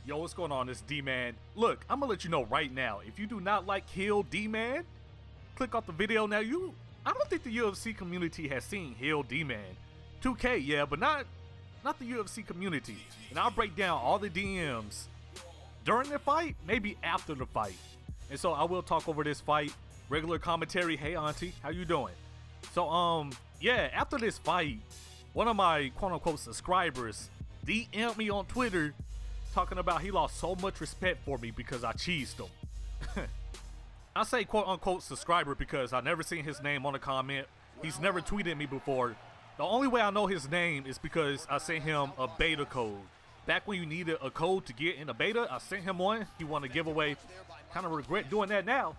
Yo, what's going on? It's Dman. Look, I'm gonna let you know right now, if you do not like Hill Dman, click off the video now. I don't think the UFC community has seen Hill Dman. 2K, yeah, but not the UFC community. And I'll break down all the DMs during the fight, maybe after the fight. And so I will talk over this fight, regular commentary. Hey auntie, how you doing? So yeah, after this fight, one of my quote-unquote subscribers DM'd me on Twitter talking about he lost so much respect for me because I cheesed him. I say quote-unquote subscriber because I never seen his name on a comment. He's never tweeted me before. The only way I know his name is because I sent him a beta code. Back when you needed a code to get in a beta, I sent him one. He won a giveaway. Kind of regret doing that now.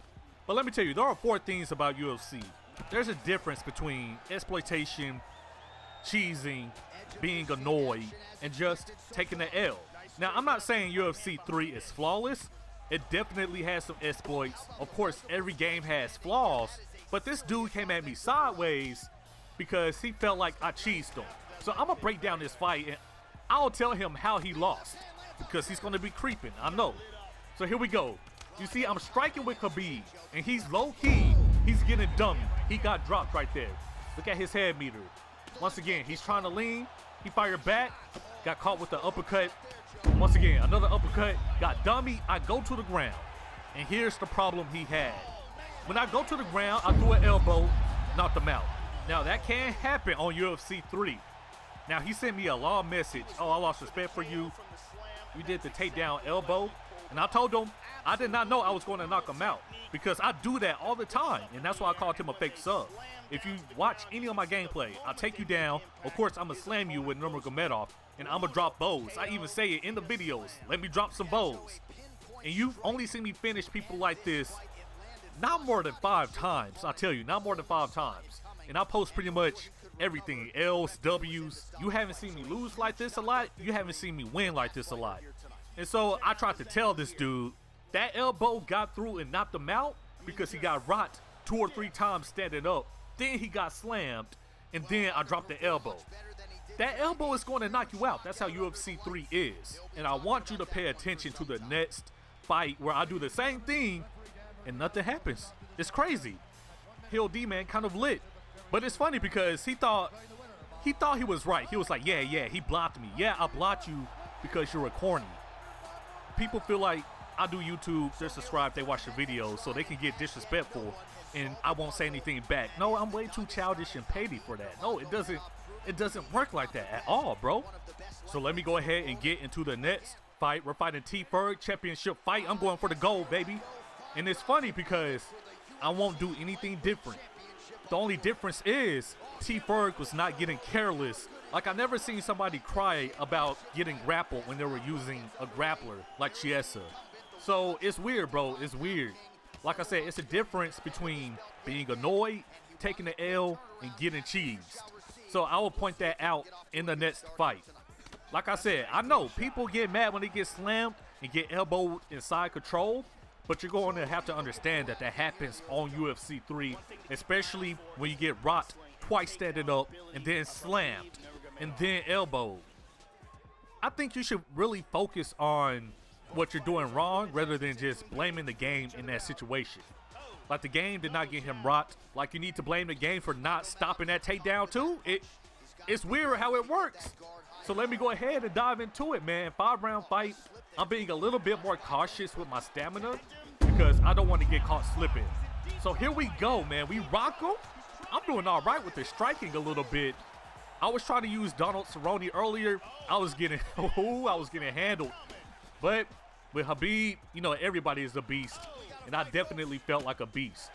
But let me tell you, there are 4 things about UFC. There's a difference between exploitation, cheesing, being annoyed, and just taking the L. Now, I'm not saying UFC 3 is flawless. It definitely has some exploits. Of course, every game has flaws, but this dude came at me sideways because he felt like I cheesed him. So I'm gonna break down this fight and I'll tell him how he lost because he's gonna be creeping, I know. So here we go. You see, I'm striking with Khabib and he's low-key. He's getting dummy. He got dropped right there. Look at his head meter. Once again, he's trying to lean. He fired back, got caught with the uppercut. Once again, another uppercut, got dummy. I go to the ground. And here's the problem he had. When I go to the ground, I threw an elbow, knocked him out. Now that can happen on UFC 3. Now he sent me a long message. Oh, I lost respect for you. You did the takedown elbow. And I told him I did not know I was going to knock him out because I do that all the time. And that's why I called him a fake sub. If you watch any of my gameplay, I'll take you down. Of course, I'm going to slam you with Nurmagomedov. And I'm going to drop bows. I even say it in the videos. Let me drop some bows. And you've only seen me finish people like this not more than 5 times. I tell you, not more than 5 times. And I post pretty much everything. L's, W's. You haven't seen me lose like this a lot. You haven't seen me win like this a lot. And so I tried to tell this dude that elbow got through and knocked him out because he got rocked 2 or 3 times standing up. Then he got slammed. And then I dropped the elbow. That elbow is going to knock you out. That's how UFC 3 is. And I want you to pay attention to the next fight where I do the same thing and nothing happens. It's crazy. Hill Dman kind of lit. But it's funny because he thought he was right. He was like, yeah, he blocked me. Yeah, I blocked you because you're a corny. People feel like I do YouTube, they're subscribed, they watch the videos so they can get disrespectful and I won't say anything back. No, I'm way too childish and petty for that. No, it doesn't work like that at all, bro. So let me go ahead and get into the next fight. We're fighting T. Ferg, championship fight. I'm going for the gold, baby. And it's funny because I won't do anything different. The only difference is T. Ferg was not getting careless. Like I never seen somebody cry about getting grappled when they were using a grappler like Chiesa. So it's weird, bro. It's weird. Like I said, it's a difference between being annoyed, taking the L, and getting cheesed. So I will point that out in the next fight. Like I said, I know people get mad when they get slammed and get elbowed inside control, but you're going to have to understand that happens on UFC 3, especially when you get rocked twice standing up and then slammed and then elbowed. I think you should really focus on what you're doing wrong rather than just blaming the game in that situation. Like the game did not get him rocked. Like you need to blame the game for not stopping that takedown too. It's weird how it works. So let me go ahead and dive into it, man. 5-round fight. I'm being a little bit more cautious with my stamina because I don't want to get caught slipping. So here we go, man. We rock him. I'm doing all right with the striking a little bit. I was trying to use Donald Cerrone earlier. I was getting handled. But with Khabib, you know, everybody is a beast. And I definitely felt like a beast.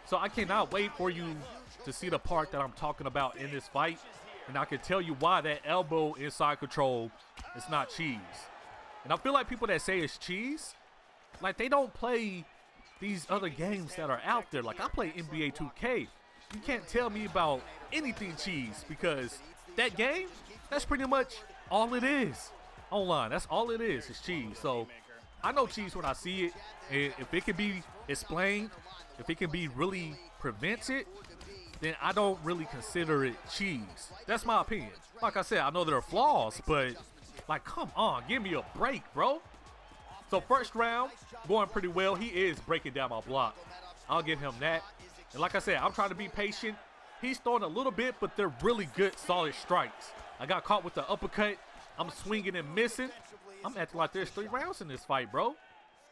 So I cannot wait for you to see the part that I'm talking about in this fight. And I can tell you why that elbow inside control is not cheese. And I feel like people that say it's cheese, like they don't play these other games that are out there. Like I play NBA 2K. You can't tell me about anything cheese because that game, that's pretty much all it is. Online, that's all it is cheese. So I know cheese when I see it. And if it can be explained, if it can be really prevented, then I don't really consider it cheese. That's my opinion. Like I said, I know there are flaws, but Like, come on, give me a break, bro. So first round, going pretty well. He is breaking down my block. I'll give him that. And like I said, I'm trying to be patient. He's throwing a little bit, but they're really good, solid strikes. I got caught with the uppercut. I'm swinging and missing. I'm acting like there's 3 rounds in this fight, bro.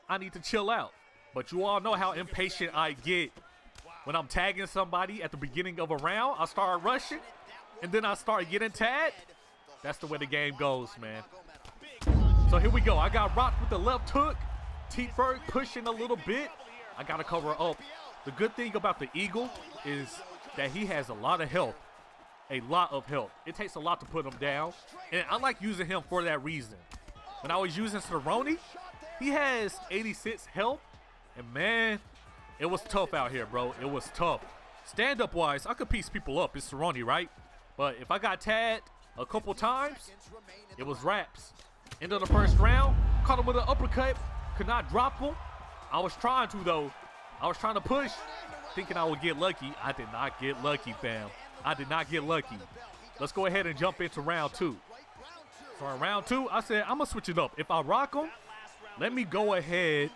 I need to chill out. But you all know how impatient I get when I'm tagging somebody at the beginning of a round. I start rushing, and then I start getting tagged. That's the way the game goes, man. So here we go. I got rocked with the left hook. T-Ferg pushing a little bit. I got to cover up. The good thing about the Eagle is that he has a lot of health. A lot of health. It takes a lot to put him down. And I like using him for that reason. When I was using Cerrone, he has 86 health. And man, it was tough out here, bro. It was tough. Stand-up wise, I could piece people up. It's Cerrone, right? But if I got tagged a couple times, it was wraps. End of the first round, caught him with an uppercut. Could not drop him. I was trying to, though. I was trying to push, thinking I would get lucky. I did not get lucky, fam. I did not get lucky. Let's go ahead and jump into round 2. So in round 2, I said, I'm going to switch it up. If I rock him, let me go ahead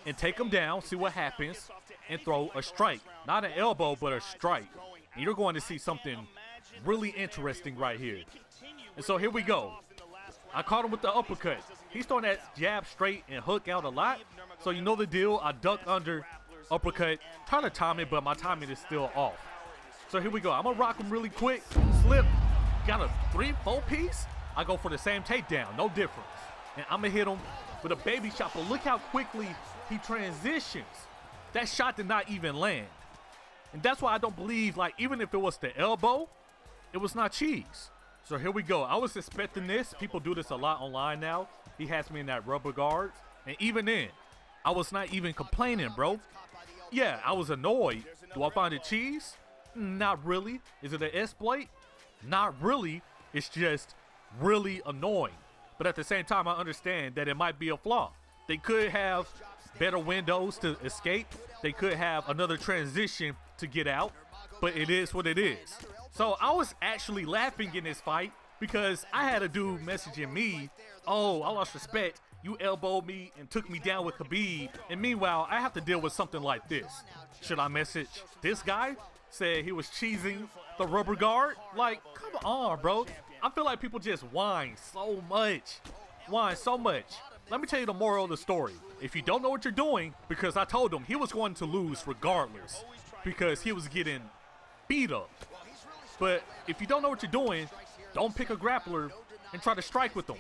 and take him down, see what happens, and throw a strike. Not an elbow, but a strike. And you're going to see something really interesting right here. And so here we go. I caught him with the uppercut. He's throwing that jab straight and hook out a lot. So you know the deal. I duck under, uppercut, trying to time it, but my timing is still off. So here we go. I'm going to rock him really quick. Slip. Got a 3-4 piece. I go for the same takedown. No difference. And I'm going to hit him with a baby shot. But look how quickly he transitions. That shot did not even land. And that's why I don't believe, like, even if it was the elbow, it was not cheese. So here we go. I was expecting this. People do this a lot online now. He has me in that rubber guards. And even then, I was not even complaining, bro. Yeah, I was annoyed. Do I find it cheese? Not really. Is it an exploit? Not really. It's just really annoying. But at the same time, I understand that it might be a flaw. They could have better windows to escape. They could have another transition to get out. But it is what it is. So I was actually laughing in this fight because I had a dude messaging me, oh, I lost respect. You elbowed me and took me down with Khabib. And meanwhile, I have to deal with something like this. Should I message this guy? Said he was cheesing the rubber guard? Like, come on, bro. I feel like people just whine so much. Whine so much. Let me tell you the moral of the story. If you don't know what you're doing, because I told him he was going to lose regardless. Because he was getting beat up. But if you don't know what you're doing, don't pick a grappler and try to strike with them.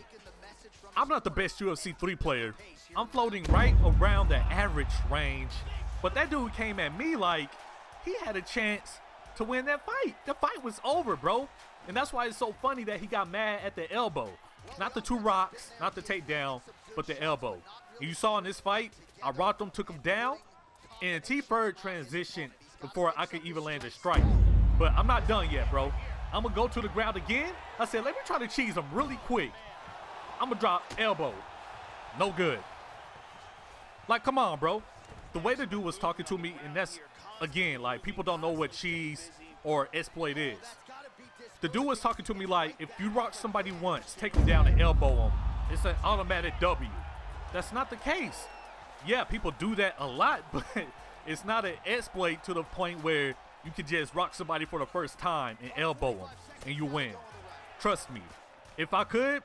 I'm not the best UFC 3 player. I'm floating right around the average range. But that dude came at me like he had a chance to win that fight. The fight was over, bro. And that's why it's so funny that he got mad at the elbow. Not the 2 rocks, not the takedown, but the elbow. And you saw in this fight, I rocked him, took him down, and T-Ferg transitioned before I could even land a strike. But I'm not done yet, bro. I'm going to go to the ground again. I said, let me try to cheese him really quick. I'm going to drop elbow. No good. Like, come on, bro. The way the dude was talking to me, and that's, again, like, people don't know what cheese or exploit is. The dude was talking to me like, if you rock somebody once, take them down and elbow them, it's an automatic W. That's not the case. Yeah, people do that a lot, but it's not an exploit to the point where you can just rock somebody for the first time and elbow them, and you win. Trust me. If I could,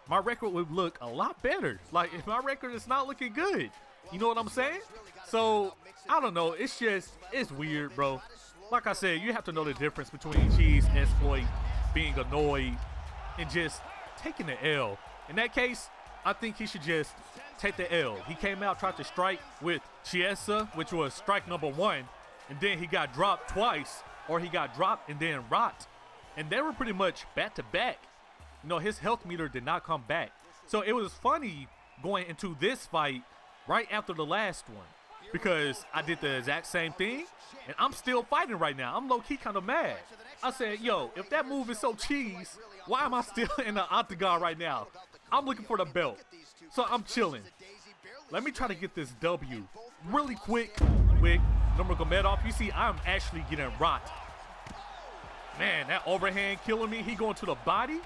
my record would look a lot better. Like, if my record is not looking good, you know what I'm saying? So, I don't know. It's just, it's weird, bro. Like I said, you have to know the difference between cheese, exploit, being annoyed, and just taking the L. In that case, I think he should just take the L. He came out, tried to strike with Chiesa, which was strike number 1, and then he got dropped twice, or he got dropped and then rocked. And they were pretty much back-to-back. You know, his health meter did not come back. So it was funny going into this fight right after the last one, because I did the exact same thing, and I'm still fighting right now. I'm low-key kind of mad. I said, yo, if that move is so cheese, why am I still in the octagon right now? I'm looking for the belt, so I'm chilling. Let me try to get this W really quick with Nurmagomedov. You see, I'm actually getting rocked. Man, that overhand killing me. He going to the body.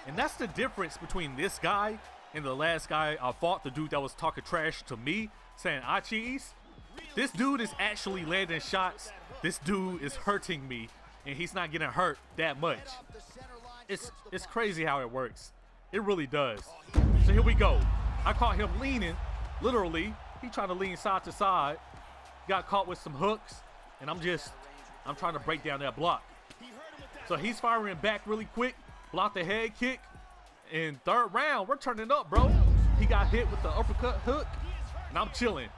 And that's the difference between this guy and the last guy I fought, the dude that was talking trash to me, saying I cheese. This dude is actually landing shots. This dude is hurting me, and he's not getting hurt that much. It's crazy how it works. It really does. So here we go. I caught him leaning, literally. He tried to lean side to side. Got caught with some hooks, and I'm trying to break down that block. So he's firing back really quick, blocked the head kick. In third round, we're turning up, bro. He got hit with the uppercut hook, and I'm chilling.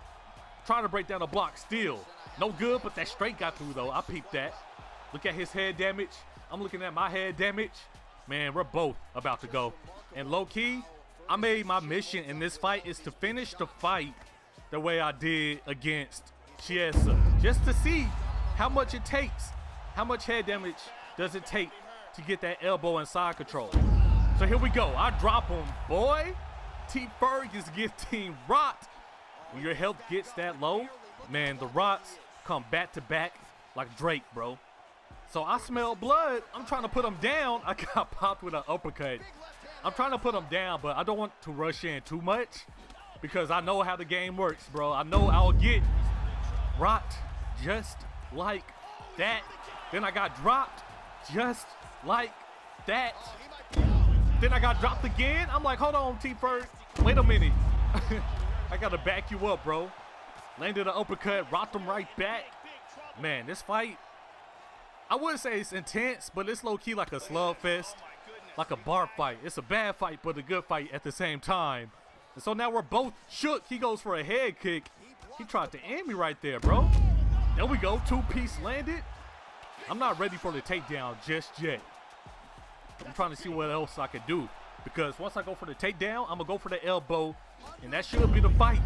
Trying to break down the block still. No good, but that straight got through, though. I peeped that. Look at his head damage. I'm looking at my head damage. Man, we're both about to go. And low-key, I made my mission in this fight is to finish the fight the way I did against Chiesa. Just to see how much it takes. How much head damage does it take to get that elbow and side control? So here we go. I drop him, boy. T. Ferg is getting rocked. When your health gets that low, man, the rocks come back to back like Drake, bro. So I smell blood. I'm trying to put him down. I got popped with an uppercut. I'm trying to put him down, but I don't want to rush in too much because I know how the game works, bro. I know I'll get rocked just like that. Then I got dropped just like that. Then I got dropped again. I'm like, hold on, T-Ferg. Wait a minute. I got to back you up, bro. Landed an uppercut, rocked him right back. Man, this fight, I wouldn't say it's intense, but it's low-key like a slugfest, like a bar fight. It's a bad fight, but a good fight at the same time. And so now we're both shook. He goes for a head kick. He tried to end me right there, bro. There we go. Two-piece landed. I'm not ready for the takedown just yet. I'm trying to see what else I can do. Because once I go for the takedown, I'm going to go for the elbow. And that should be the fight.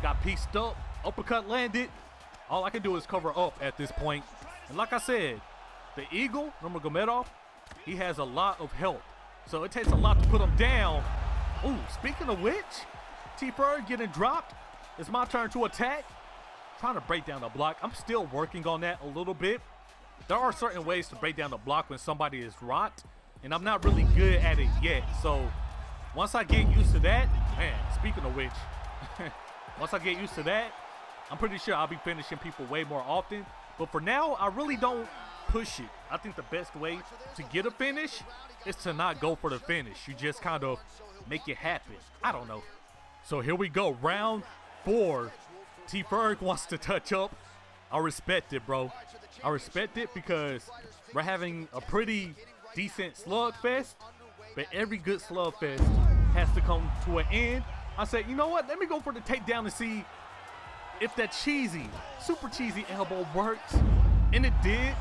Got pieced up. Uppercut landed. All I can do is cover up at this point. And like I said, the Eagle, Nurmagomedov, he has a lot of health. So it takes a lot to put him down. Ooh, speaking of which, T-Ferg getting dropped. It's my turn to attack. Trying to break down the block. I'm still working on that a little bit. There are certain ways to break down the block when somebody is rocked. And I'm not really good at it yet. So once I get used to that, man, speaking of which, once I get used to that, I'm pretty sure I'll be finishing people way more often. But for now, I really don't push it. I think the best way to get a finish is to not go for the finish. You just kind of make it happen. I don't know. So here we go. Round 4. T-Ferg wants to touch up. I respect it, bro. I respect it because we're having a pretty decent slugfest. But every good slugfest has to come to an end. I said, you know what? Let me go for the takedown and see if that cheesy, super cheesy elbow works. And it did,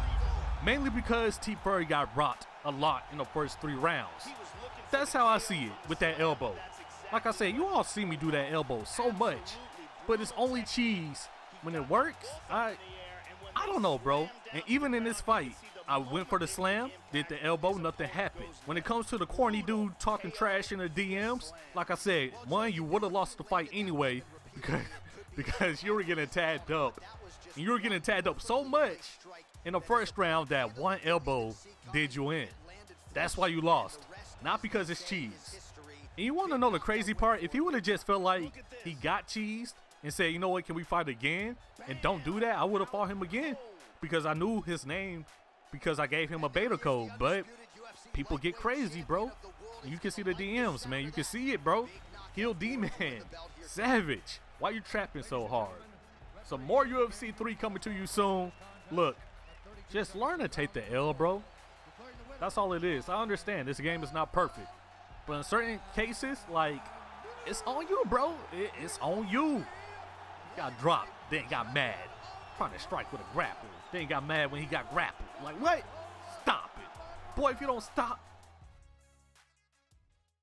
mainly because T-Ferg got rocked a lot in the first 3 rounds. That's how I see it with that elbow. Like I said, you all see me do that elbow so much, but it's only cheese when it works. I don't know, bro. And even in this fight, I went for the slam, did the elbow, nothing happened. When it comes to the corny dude talking trash in the DMs, like I said, one, you would have lost the fight anyway because you were getting tagged up. And you were getting tagged up so much in the first round that one elbow did you in. That's why you lost, not because it's cheese. And you want to know the crazy part? If he would have just felt like he got cheesed and said, you know what, can we fight again? And don't do that, I would have fought him again because I knew his name because I gave him a beta code. But people get crazy, bro. You can see the DMs, man. You can see it, bro. Heel Dman, savage. Why you trapping so hard? Some more UFC 3 coming to you soon. Look, just learn to take the L, bro. That's all it is. I understand this game is not perfect. But in certain cases, like, it's on you, bro. It's on you. Got dropped, then got mad. Trying to strike with a grapple. Then got mad when he got grappled. Like, what? Stop it. Boy, if you don't stop,